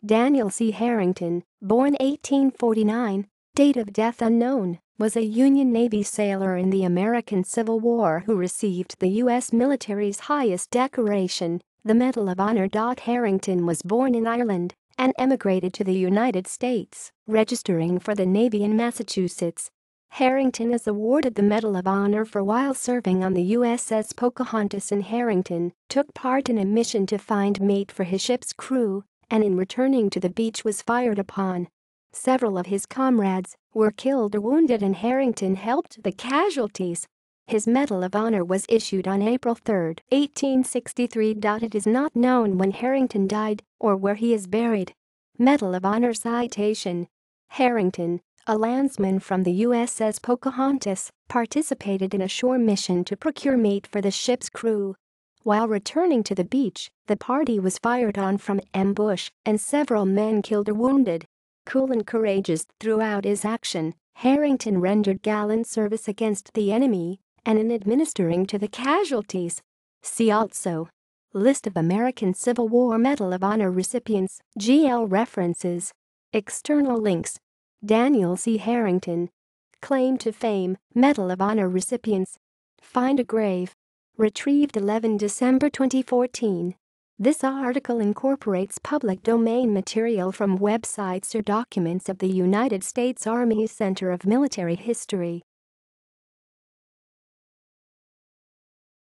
Daniel C. Harrington, born 1849, date of death unknown, was a Union Navy sailor in the American Civil War who received the U.S. military's highest decoration, the Medal of Honor. Harrington was born in Ireland and emigrated to the United States, registering for the Navy in Massachusetts. Harrington is awarded the Medal of Honor for while serving on the USS Pocahontas, and Harrington took part in a mission to find mate for his ship's crew, and in returning to the beach was fired upon. Several of his comrades were killed or wounded, and Harrington helped the casualties. His Medal of Honor was issued on April 3, 1863. It is not known when Harrington died or where he is buried. Medal of Honor citation. Harrington, a landsman from the USS Pocahontas, participated in a shore mission to procure mate for the ship's crew. While returning to the beach, the party was fired on from ambush and several men killed or wounded. Cool and courageous throughout his action, Harrington rendered gallant service against the enemy and in administering to the casualties. See also: List of American Civil War Medal of Honor recipients, GL references. External links. Daniel C. Harrington. Claim to fame, Medal of Honor recipients. Find a grave. Retrieved 11 December 2014. This article incorporates public domain material from websites or documents of the United States Army Center of Military History.